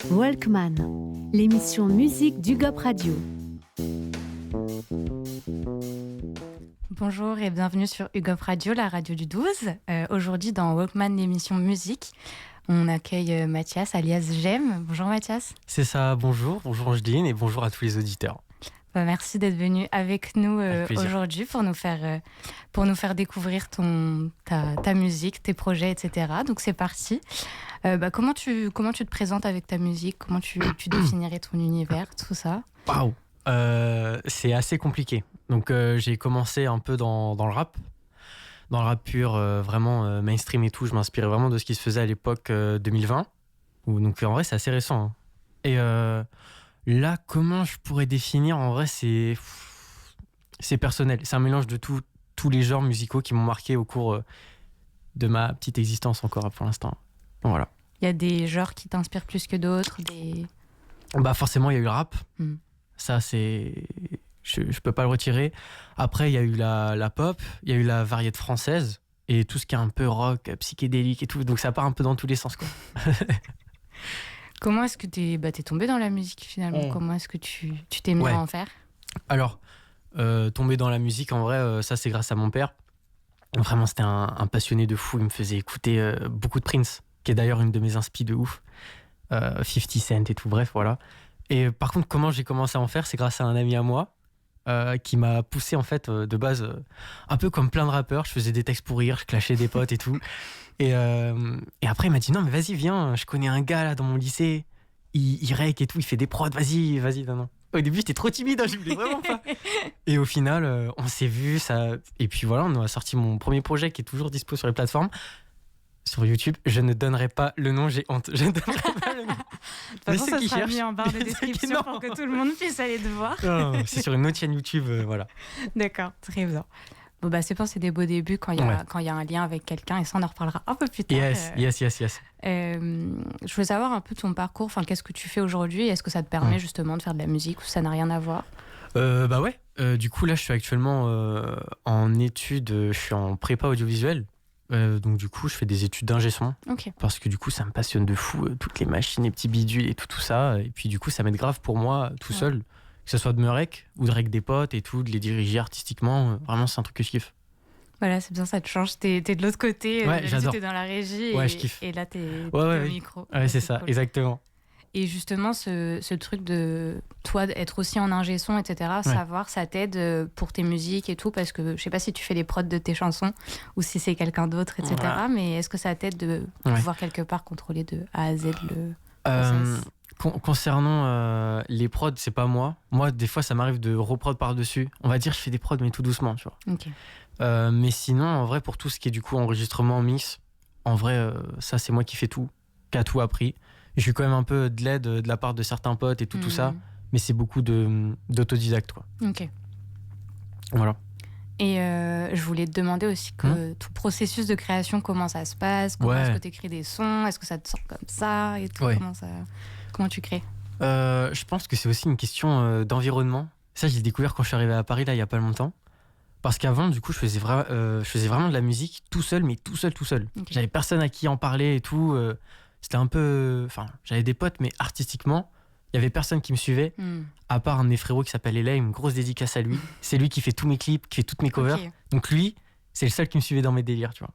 Walkman, l'émission musique d'UGOP Radio. Bonjour et bienvenue sur UGOP Radio, la radio du 12. Aujourd'hui dans Walkman, l'émission musique, on accueille Mathias alias Jem. Bonjour Mathias. C'est ça, bonjour Angeline et bonjour à tous les auditeurs. Merci d'être venu avec nous aujourd'hui pour nous faire découvrir ta musique, tes projets, etc. Donc c'est parti. Comment tu te présentes avec ta musique? Comment tu définirais ton univers, tout ça? Waouh, c'est assez compliqué. Donc j'ai commencé un peu dans le rap pur, vraiment mainstream et tout. Je m'inspirais vraiment de ce qui se faisait à l'époque 2020. Donc en vrai c'est assez récent. Hein. Et là, comment je pourrais définir? En vrai, c'est personnel. C'est un mélange de tous les genres musicaux qui m'ont marqué au cours de ma petite existence encore pour l'instant. Voilà. Il y a des genres qui t'inspirent plus que d'autres, Bah forcément, il y a eu le rap. Ça, c'est... Je peux pas le retirer. Après, il y a eu la pop, il y a eu la variété française et tout ce qui est un peu rock, psychédélique et tout. Donc ça part un peu dans tous les sens, quoi. Comment est-ce que t'es tombé dans la musique finalement? Comment est-ce que tu t'es mis à en faire? Alors, tomber dans la musique, en vrai, ça c'est grâce à mon père. Vraiment, c'était un passionné de fou. Il me faisait écouter beaucoup de Prince, qui est d'ailleurs une de mes inspi de ouf. 50 Cent et tout, bref, voilà. Et par contre, comment j'ai commencé à en faire, c'est grâce à un ami à moi qui m'a poussé en fait de base, un peu comme plein de rappeurs. Je faisais des textes pour rire, je clashais des potes et tout. Et après, il m'a dit non, mais vas-y, viens, je connais un gars là dans mon lycée, il rec et tout, il fait des prods, vas-y, non. Au début, j'étais trop timide, je voulais vraiment pas. Et au final, on s'est vu, ça. Et puis voilà, on a sorti mon premier projet qui est toujours dispo sur les plateformes. Sur YouTube, je ne donnerai pas le nom, j'ai honte. Je ne donnerai pas le nom. De toute façon, ça sera mis en barre de description pour que tout le monde puisse aller te voir. Non, c'est sur une autre chaîne YouTube, voilà. D'accord, très bien. Bon, c'est bon, c'est des beaux débuts quand il y a un lien avec quelqu'un, et ça, on en reparlera un peu plus tard. Yes. Je veux savoir un peu ton parcours, qu'est-ce que tu fais aujourd'hui? Est-ce que ça te permet justement de faire de la musique ou ça n'a rien à voir? Du coup, là, je suis actuellement en études, je suis en prépa audiovisuelle. Donc du coup, je fais des études d'ingé son. Okay. Parce que du coup, ça me passionne de fou, toutes les machines, les petits bidules et tout ça. Et puis du coup, ça m'aide grave pour moi, tout seul. Que ce soit de me rec ou de rec des potes et tout, de les diriger artistiquement. Vraiment, c'est un truc que je kiffe. Voilà, c'est bien, ça te change. T'es de l'autre côté, j'adore. T'es dans la régie je kiffe. Et là, t'es au micro. Ouais, c'est ça, cool. Exactement. Et justement, ce truc de toi être aussi en ingé son, etc., savoir, ça t'aide pour tes musiques et tout, parce que je sais pas si tu fais les prods de tes chansons ou si c'est quelqu'un d'autre, etc., mais est-ce que ça t'aide de pouvoir quelque part contrôler de A à Z le process? Concernant les prods, c'est pas moi. Moi, des fois, ça m'arrive de reprod par-dessus. On va dire, je fais des prods, mais tout doucement, tu vois. Okay. Mais sinon, en vrai, pour tout ce qui est du coup enregistrement, mix, en vrai, ça, c'est moi qui fais tout, qui a tout appris. J'ai eu quand même un peu de l'aide de la part de certains potes et tout ça, mais c'est beaucoup d'autodidacte, quoi. Ok. Voilà. Et je voulais te demander aussi que tout processus de création, comment ça se passe? Comment est-ce que tu écris des sons? Est-ce que ça te sort comme ça et tout? Comment tu crées? Je pense que c'est aussi une question d'environnement. Ça, j'ai découvert quand je suis arrivé à Paris, là, il n'y a pas longtemps. Parce qu'avant, du coup, je faisais vraiment de la musique tout seul, mais tout seul. Okay. J'avais personne à qui en parler et tout. C'était un peu... Enfin, j'avais des potes, mais artistiquement, il y avait personne qui me suivait, à part un de mes frérots qui s'appelle Ela, une grosse dédicace à lui. C'est lui qui fait tous mes clips, qui fait toutes mes covers. Okay. Donc lui, c'est le seul qui me suivait dans mes délires, tu vois.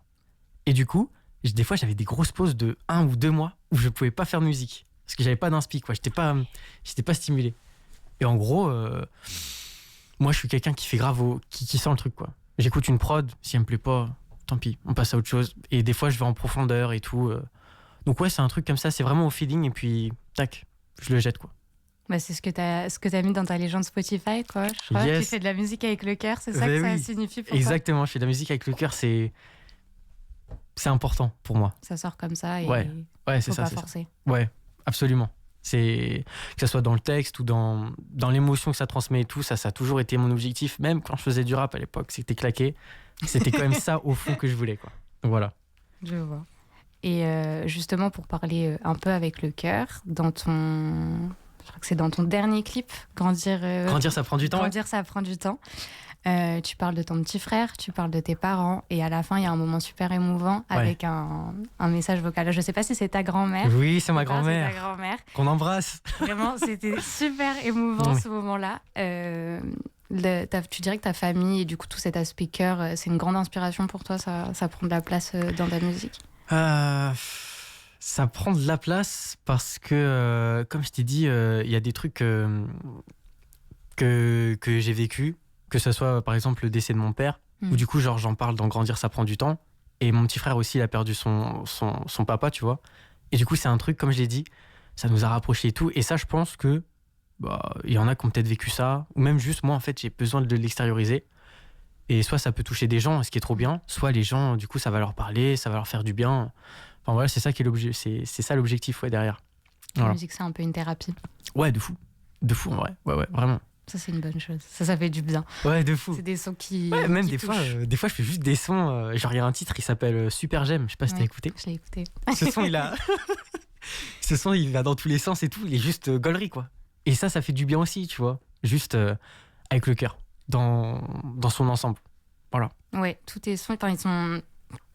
Et du coup, des fois, j'avais des grosses pauses de 1 ou 2 mois où je pouvais pas faire de musique. Parce que j'avais pas d'inspi, quoi. J'étais pas stimulé. Et en gros, moi, je suis quelqu'un qui fait grave qui sent le truc, quoi. J'écoute une prod, si elle me plaît pas, tant pis, on passe à autre chose. Et des fois, je vais en profondeur et tout. Donc ouais, c'est un truc comme ça, c'est vraiment au feeling et puis tac, je le jette, quoi. C'est ce que t'as mis dans ta légende Spotify, quoi. Je crois que tu fais de la musique avec le cœur, c'est ça que ça signifie pour toi? Exactement, je fais de la musique avec le cœur, c'est important pour moi. Ça sort comme ça et c'est faut ça, pas forcer. Ça. Ouais, absolument. C'est que ça soit dans le texte ou dans l'émotion que ça transmet et tout, ça a toujours été mon objectif. Même quand je faisais du rap à l'époque, c'était claqué. C'était quand même ça au fond que je voulais, quoi. Donc voilà. Je vois. Et justement, pour parler un peu avec le cœur, je crois que c'est dans ton dernier clip, Grandir, ça prend du temps. Grandir, ça prend du temps. Tu parles de ton petit frère, tu parles de tes parents, et à la fin, il y a un moment super émouvant avec un message vocal. Je ne sais pas si c'est ta grand-mère. Oui, c'est ma grand-mère. C'est ta grand-mère. Qu'on embrasse. Vraiment, c'était super émouvant ce moment-là. Tu dirais que ta famille et du coup tout cet aspect cœur, c'est une grande inspiration pour toi, ça prend de la place dans ta musique? Ça prend de la place parce que, comme je t'ai dit, il y a des trucs que j'ai vécu, que ce soit par exemple le décès de mon père, où du coup genre, j'en parle dans Grandir, ça prend du temps. Et mon petit frère aussi, il a perdu son papa, tu vois. Et du coup, c'est un truc, comme je l'ai dit, ça nous a rapprochés et tout. Et ça, je pense que il y en a qui ont peut-être vécu ça, ou même juste moi, en fait, j'ai besoin de l'extérioriser. Et soit ça peut toucher des gens, ce qui est trop bien, soit les gens, du coup, ça va leur parler, ça va leur faire du bien. Enfin voilà, c'est ça qui est c'est ça l'objectif derrière. La musique, c'est un peu une thérapie. Ouais, de fou en vrai. Ouais, vraiment. Ça, c'est une bonne chose. Ça fait du bien. Ouais, de fou. C'est des sons qui. Ouais, même qui des touchent. fois, je fais juste des sons. Genre, il y a un titre, il s'appelle Super J'aime. Je sais pas si t'as écouté. Je l'ai écouté. Ce son, Ce son, il va dans tous les sens et tout. Il est juste gaulerie, quoi. Et ça fait du bien aussi, tu vois. Juste avec le cœur, dans son ensemble. Voilà. Ouais, tous tes sons,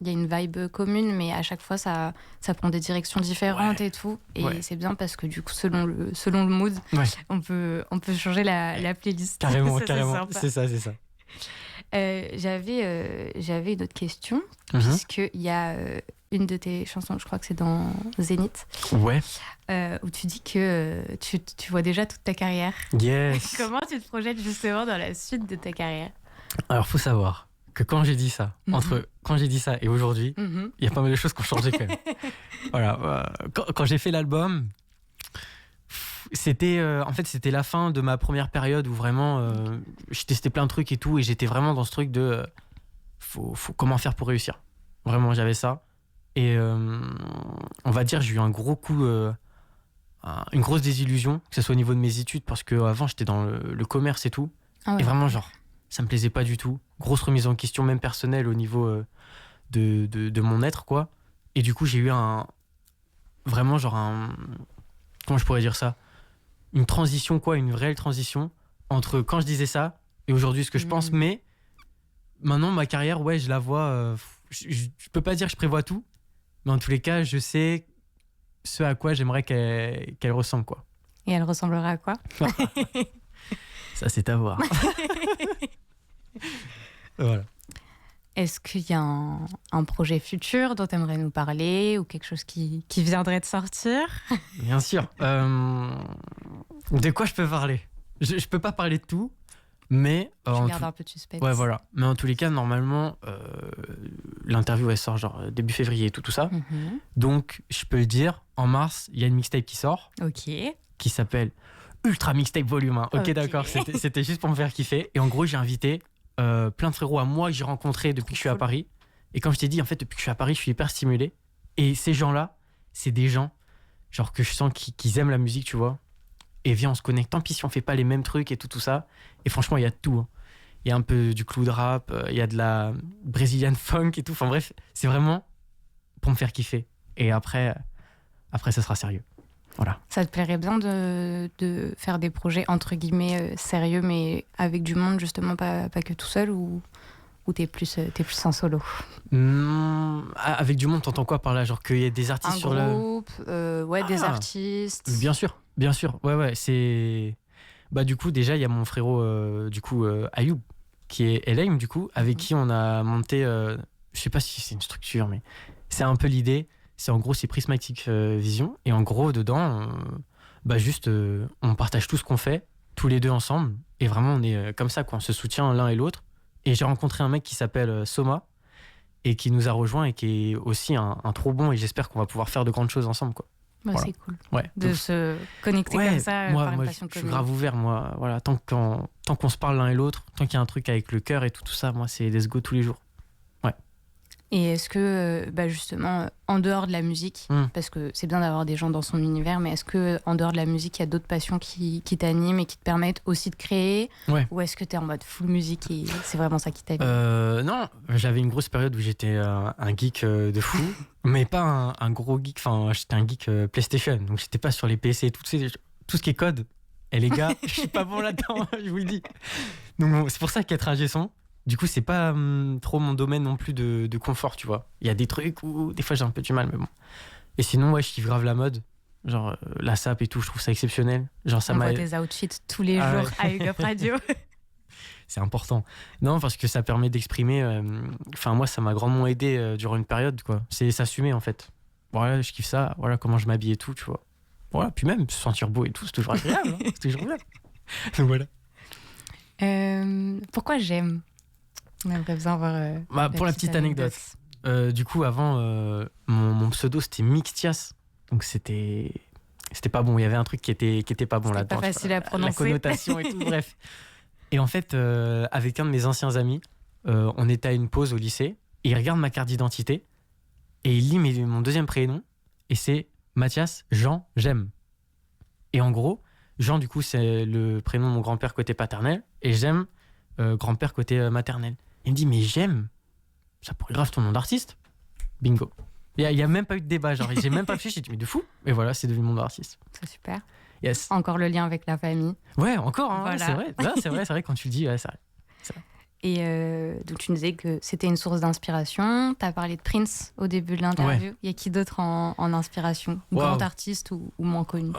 il y a une vibe commune, mais à chaque fois, ça prend des directions différentes et tout. Et c'est bien parce que du coup, selon le mood, on peut changer la playlist. Carrément, ça, carrément. C'est ça. J'avais une autre question, puisqu'il y a une de tes chansons, je crois que c'est dans Zénith, où tu dis que tu vois déjà toute ta carrière. Yes. Comment tu te projettes justement dans la suite de ta carrière? Alors, faut savoir que quand j'ai dit ça, entre quand j'ai dit ça et aujourd'hui, il y a pas mal de choses qui ont changé quand même. Voilà. Quand j'ai fait l'album, c'était c'était la fin de ma première période où vraiment je testais plein de trucs et tout, et j'étais vraiment dans ce truc de faut comment faire pour réussir. Vraiment, j'avais ça. Et on va dire, j'ai eu un gros coup, une grosse désillusion, que ce soit au niveau de mes études, parce qu'avant j'étais dans le commerce et tout. Et vraiment, genre, ça me plaisait pas du tout. Grosse remise en question, même personnelle, au niveau de mon être, quoi. Et du coup, j'ai eu vraiment, genre, comment je pourrais dire ça? Une transition, quoi, une réelle transition entre quand je disais ça et aujourd'hui ce que je pense. Mais maintenant, ma carrière, je la vois. Je peux pas dire que je prévois tout, mais en tous les cas, je sais ce à quoi j'aimerais qu'elle ressemble, quoi. Et elle ressemblera à quoi? Ça, c'est à voir. Voilà. Est-ce qu'il y a un projet futur dont tu aimerais nous parler, ou quelque chose qui viendrait de sortir? Bien sûr. De quoi je peux parler? Je peux pas parler de tout, mais... je garde un peu de suspense. Ouais, voilà. Mais en tous les cas, normalement, l'interview, elle sort genre début février et tout ça. Donc, je peux le dire, en mars, il y a une mixtape qui sort. Ok. Qui s'appelle Ultra Mixtape Volume 1. Ok, d'accord. C'était juste pour me faire kiffer. Et en gros, j'ai invité plein de frérots à moi que j'ai rencontrés depuis que je suis à Paris. Et comme je t'ai dit, en fait, depuis que je suis à Paris, je suis hyper stimulé. Et ces gens-là, c'est des gens genre que je sens qu'ils aiment la musique, tu vois. Et viens, on se connecte. Tant pis si on fait pas les mêmes trucs et tout ça. Et franchement, il y a de tout. Hein. Il y a un peu du cloud rap, il y a de la Brazilian funk et tout. Enfin bref, c'est vraiment pour me faire kiffer. Et après, ça sera sérieux. Voilà. Ça te plairait bien de faire des projets entre guillemets sérieux, mais avec du monde, justement, pas que tout seul, ou t'es plus en solo? Avec du monde, t'entends quoi par là? Genre qu'il y ait des artistes sur le groupe, des artistes. Bien sûr. Ouais, c'est... Bah du coup, déjà, il y a mon frérot, Ayoub, qui est LM, du coup, avec qui on a monté... je sais pas si c'est une structure, mais c'est un peu l'idée. C'est Prismatic Vision. Et en gros, dedans, on partage tout ce qu'on fait, tous les deux ensemble. Et vraiment, on est comme ça, quoi. On se soutient l'un et l'autre. Et j'ai rencontré un mec qui s'appelle Soma, et qui nous a rejoint, et qui est aussi un trop bon. Et j'espère qu'on va pouvoir faire de grandes choses ensemble, quoi. Voilà. C'est cool de se connecter comme ça. Moi, je suis grave ouvert. Moi, voilà, tant qu'on se parle l'un et l'autre, tant qu'il y a un truc avec le cœur et tout ça, moi, c'est let's go tous les jours. Et est-ce que, justement, en dehors de la musique, parce que c'est bien d'avoir des gens dans son univers, mais est-ce que en dehors de la musique, il y a d'autres passions qui t'animent et qui te permettent aussi de créer? Ou est-ce que tu es en mode full musique et c'est vraiment ça qui t'anime? Non, j'avais une grosse période où j'étais un geek de fou, mais pas un gros geek. Enfin, j'étais un geek PlayStation, donc j'étais pas sur les PC et tout ce qui est code. Et les gars, je suis pas bon là-dedans, je vous le dis. Donc bon, c'est pour ça qu'être ingé son, du coup, c'est pas trop mon domaine non plus de confort, tu vois. Il y a des trucs où des fois j'ai un peu du mal, mais bon. Et sinon, ouais, je kiffe grave la mode. Genre la sape et tout, je trouve ça exceptionnel. Genre ça On m'a. voit tes outfits tous les jours à UGOP Radio. C'est important. Non, parce que ça permet d'exprimer. Enfin, moi, ça m'a grandement aidé durant une période, quoi. C'est s'assumer, en fait. Voilà, je kiffe ça. Voilà comment je m'habille et tout, tu vois. Voilà, puis même se sentir beau et tout, c'est toujours agréable. Hein, c'est toujours bien. Donc voilà. Pourquoi j'aime? On aimerait bien avoir. Pour la petite anecdote. Du coup, avant, mon pseudo, c'était Mixtias. Donc c'était pas bon. Il y avait un truc qui était pas bon là-dedans. Pas facile à prononcer. La connotation et tout, bref. Et en fait, avec un de mes anciens amis, on était à une pause au lycée, et il regarde ma carte d'identité, et il lit mon deuxième prénom, et c'est Mathias Jean J'aime. Et en gros, Jean, du coup, c'est le prénom de mon grand-père côté paternel, et J'aime, grand-père côté maternel. Il me dit, mais J'aime, ça pourrait grave ton nom d'artiste. Bingo. Il n'y a même pas eu de débat, genre, j'ai même pas réfléchi, j'ai dit, mais de fou. Et voilà, c'est devenu mon nom d'artiste. C'est super. Yes. Encore le lien avec la famille. Ouais, encore, hein, Voilà. c'est vrai. Ouais, c'est vrai, quand tu le dis, ouais, c'est vrai. Et donc, tu nous disais que c'était une source d'inspiration. Tu as parlé de Prince au début de l'interview. Ouais. Il y a qui d'autre en inspiration? Wow. Grand artiste ou moins connu?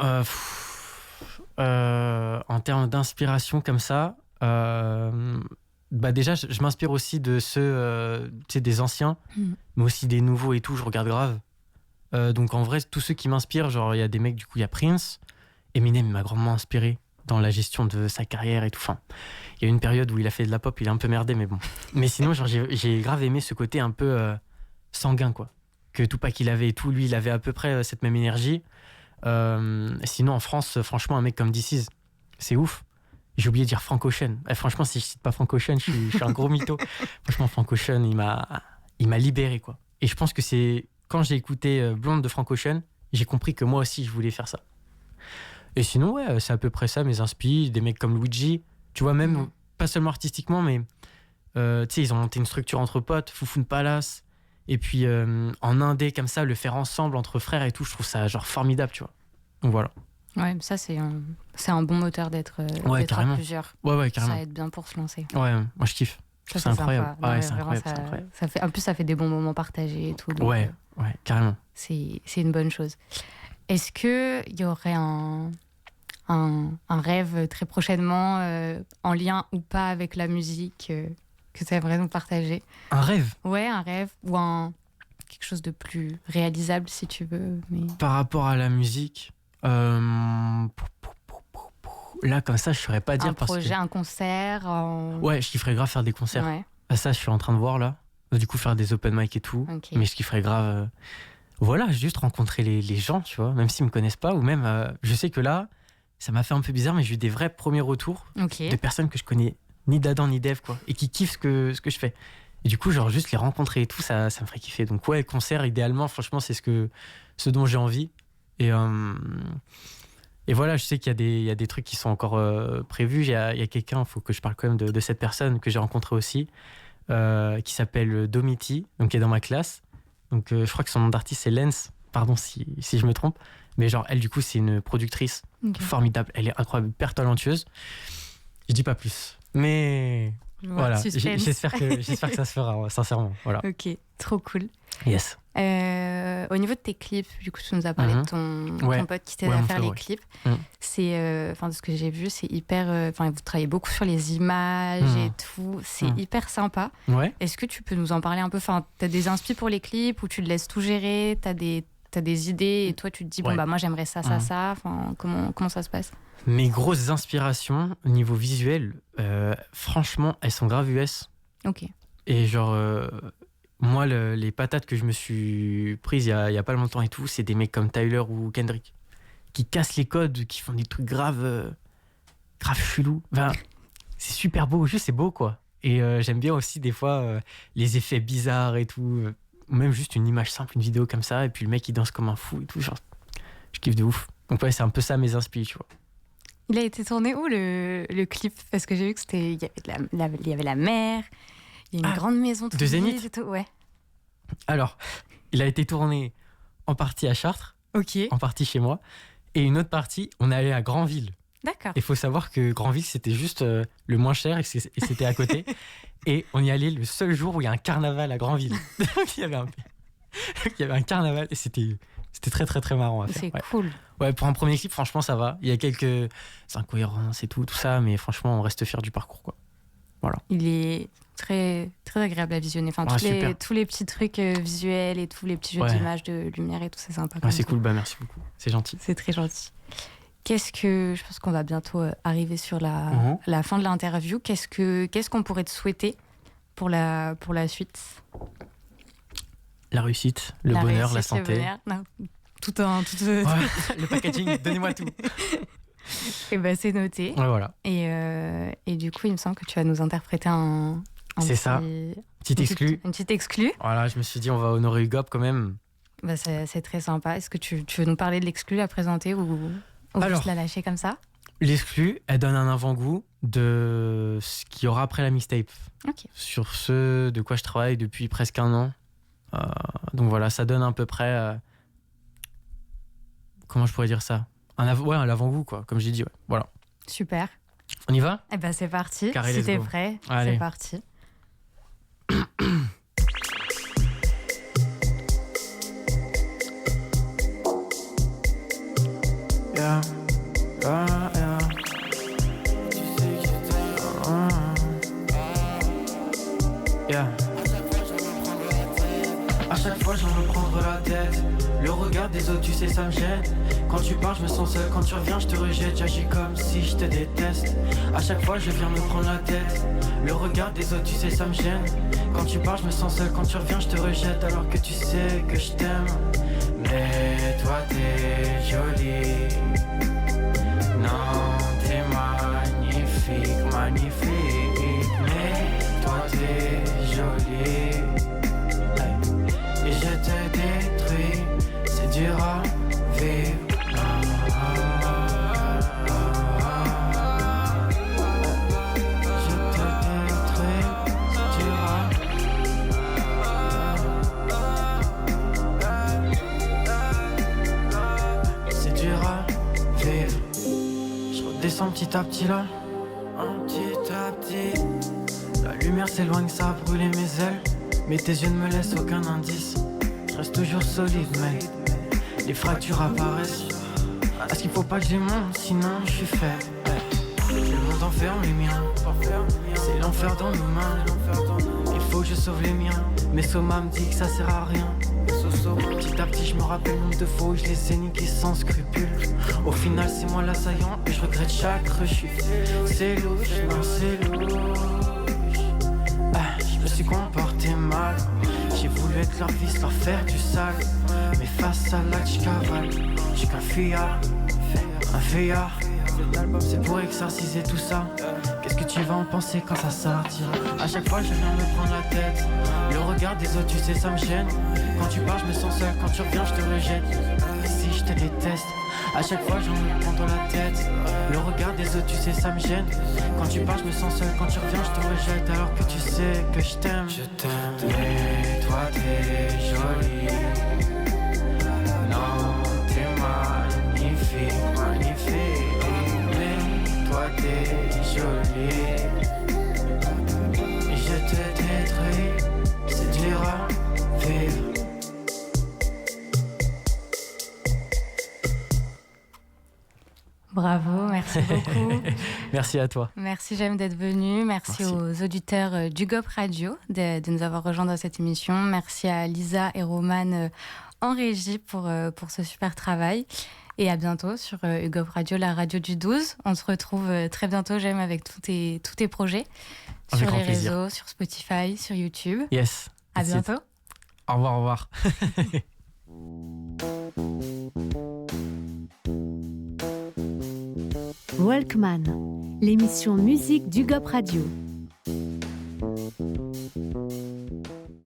En termes d'inspiration comme ça, déjà, je m'inspire aussi de ceux, des anciens, mais aussi des nouveaux et tout. Je regarde grave. Donc en vrai, tous ceux qui m'inspirent, genre il y a des mecs, du coup, il y a Prince. Eminem m'a grandement inspiré dans la gestion de sa carrière et tout. Enfin, il y a eu une période où il a fait de la pop, il a un peu merdé, mais bon. Mais sinon, genre, j'ai grave aimé ce côté un peu sanguin, quoi. Que Tupac il avait et tout, lui, il avait à peu près cette même énergie. Sinon, en France, franchement, un mec comme This Is, c'est ouf. J'ai oublié de dire Frank Ocean. Franchement, si je cite pas Frank Ocean, je suis un gros mytho. Franchement, Frank Ocean, il m'a libéré, quoi. Et je pense que c'est quand j'ai écouté Blonde de Frank Ocean, j'ai compris que moi aussi, je voulais faire ça. Et sinon, ouais, c'est à peu près ça, mes inspi, des mecs comme Luigi. Tu vois, même, pas seulement artistiquement, mais tu sais, ils ont monté une structure entre potes, Foufoune Palace. Et puis, en indé, comme ça, le faire ensemble entre frères et tout, je trouve ça genre formidable, tu vois. Donc voilà. Ouais, ça, c'est un bon moteur d'être à plusieurs. Ouais, carrément. Ça aide bien pour se lancer. Ouais, moi, je kiffe. Ça, c'est incroyable. Ouais, c'est incroyable. Ça fait, en plus, ça fait des bons moments partagés et tout. Donc, ouais, carrément. C'est une bonne chose. Est-ce qu'il y aurait un rêve très prochainement, en lien ou pas avec la musique, que tu aimerais nous partager? Un rêve? Ouais, un rêve ou quelque chose de plus réalisable, si tu veux. Mais... Par rapport à la musique, là, comme ça, je ne saurais pas dire. Un projet, un concert Ouais, je kifferais grave faire des concerts. Ouais. Ça, je suis en train de voir, là. Du coup, faire des open mic et tout. Okay. Mais je kifferais grave... Voilà, juste rencontrer les gens, tu vois, même s'ils me connaissent pas, ou même, je sais que là, ça m'a fait un peu bizarre, mais j'ai eu des vrais premiers retours de personnes que je connais ni d'Adam ni d'Ève, quoi, et qui kiffent ce que je fais. Et du coup, genre, juste les rencontrer et tout, ça me ferait kiffer. Donc ouais, concert, idéalement, franchement, c'est ce dont j'ai envie. Et voilà, je sais qu'il y a des trucs qui sont encore prévus. Il y a quelqu'un, il faut que je parle quand même de cette personne que j'ai rencontrée aussi, qui s'appelle Domiti, donc qui est dans ma classe. Donc je crois que son nom d'artiste c'est Lens, pardon si je me trompe, mais genre elle du coup c'est une productrice formidable, elle est incroyable, hyper talentueuse. Je dis pas plus, mais voilà, j'espère que ça se fera, sincèrement. Voilà. Ok, trop cool. Yes. Au niveau de tes clips, du coup tu nous as parlé de ton pote qui t'aide à faire les clips. C'est, enfin de ce que j'ai vu, c'est hyper, enfin vous travaillez beaucoup sur les images et tout, c'est hyper sympa. Ouais. Est-ce que tu peux nous en parler un peu? Enfin, t'as des inspi pour les clips ou tu te laisses tout gérer? T'as des idées et toi tu te dis bon bah moi j'aimerais ça. Enfin comment ça se passe? Mes grosses inspirations au niveau visuel, franchement, elles sont grave US. Ok. Et genre moi, les patates que je me suis prises il y a pas longtemps et tout, c'est des mecs comme Tyler ou Kendrick qui cassent les codes, qui font des trucs grave chelous. Enfin, c'est super beau, juste c'est beau quoi. Et j'aime bien aussi des fois les effets bizarres et tout, même juste une image simple, une vidéo comme ça, et puis le mec il danse comme un fou et tout, genre je kiffe de ouf. Donc ouais, c'est un peu ça mes inspi, tu vois. Il a été tourné où le clip? Parce que j'ai vu que il y avait la mer. Il y a une grande maison de Zénith. Et tout. Ouais. Alors, il a été tourné en partie à Chartres, en partie chez moi, et une autre partie, on est allé à Granville. D'accord. Il faut savoir que Granville, c'était juste le moins cher et c'était à côté. Et on y allait le seul jour où il y a un carnaval à Granville. Donc il y avait un carnaval et c'était très très très marrant à faire. C'est cool. Ouais, pour un premier clip, franchement, ça va. Il y a quelques incohérences et tout ça, mais franchement, on reste fiers du parcours, quoi. Voilà. Il est très, très agréable à visionner. Enfin, tous les petits trucs visuels et tous les petits jeux d'images, de lumière et tout, c'est sympa. Ouais, c'est cool, merci beaucoup. C'est gentil. C'est très gentil. Je pense qu'on va bientôt arriver sur la fin de l'interview. Qu'est-ce qu'on pourrait te souhaiter pour la suite? La réussite, le bonheur, la santé. Non, le packaging, donnez-moi tout. Et ben c'est noté. Ouais, voilà. Et du coup, il me semble que tu vas nous interpréter une petite exclue. Voilà, je me suis dit, on va honorer Ugop quand même. Bah, c'est très sympa. Est-ce que tu veux nous parler de l'exclu à présenter ou juste la lâcher comme ça? L'exclu, elle donne un avant-goût de ce qu'il y aura après la mixtape. Okay. Sur ce de quoi je travaille depuis presque 1 an. Donc voilà, ça donne à peu près... comment je pourrais dire ça? Un avant-goût, quoi, comme j'ai dit. Ouais. Voilà. Super. On y va? Eh ben c'est parti. Carré, si t'es prêt, c'est parti. Yeah. Yeah. À chaque fois j'en veux prendre la tête. Le regard des autres, tu sais, ça me gêne. Quand tu pars, je me sens seul. Quand tu reviens, je te rejette. J'agis comme si je te déteste. À chaque fois, je viens me prendre la tête. Le regard des autres, tu sais, ça me gêne. Quand tu pars, je me sens seul. Quand tu reviens, je te rejette. Alors que tu sais que je t'aime. Mais toi, t'es jolie. Non, t'es magnifique, magnifique. Mais toi, t'es jolie. Et je te détruis, c'est dur à vivre. Je te détruis, c'est dur à vivre. C'est dur à vivre. Je redescends petit à petit là, petit à petit. La lumière s'éloigne, ça a brûlé mes ailes. Mais tes yeux ne me laissent aucun indice. Je reste toujours solide, mais les fractures apparaissent. Parce qu'il faut pas que je les monte, sinon je suis faible. Le monde enferme les miens. C'est l'enfer dans nos mains. Il faut que je sauve les miens. Mais Soma me dit que ça sert à rien. Petit à petit je me rappelle le nombre de fois où je les ai niqués sans scrupule. Au final c'est moi l'assaillant et je regrette chaque rechute. C'est louche, non c'est louche. Je me suis comporté mal. J'ai voulu être leur fils, leur faire du sale. Mais face à l'acte j'cavale. J'suis qu'un fuyard, un fuyard. C'est pour exorciser tout ça. Qu'est-ce que tu vas en penser quand ça sortira? À chaque fois je viens me prendre la tête. Le regard des autres, tu sais, ça me gêne. Quand tu pars, je me sens seul. Quand tu reviens, je te rejette. Si je te déteste. À chaque fois, j'en me prends dans la tête. Le regard des autres, tu sais, ça me gêne. Quand tu pars, je me sens seul. Quand tu reviens, je te rejette. Alors que tu sais que je t'aime. Je t'aime. Mais toi, t'es jolie. Non, t'es magnifique, magnifique. Mais toi, t'es jolie. Et je te détruis. C'est dur à vivre. Bravo, merci beaucoup. Merci à toi. Merci Jem d'être venu. Merci aux auditeurs d'Ugop Radio de nous avoir rejoints dans cette émission. Merci à Lisa et Roman en régie pour ce super travail. Et à bientôt sur Ugop Radio, la radio du 12. On se retrouve très bientôt, Jem, avec tous tes projets. Avec sur les plaisir. réseaux, sur Spotify, sur YouTube. Yes. À bientôt. Au revoir, au revoir. Walkman, l'émission musique d'Ugop Radio.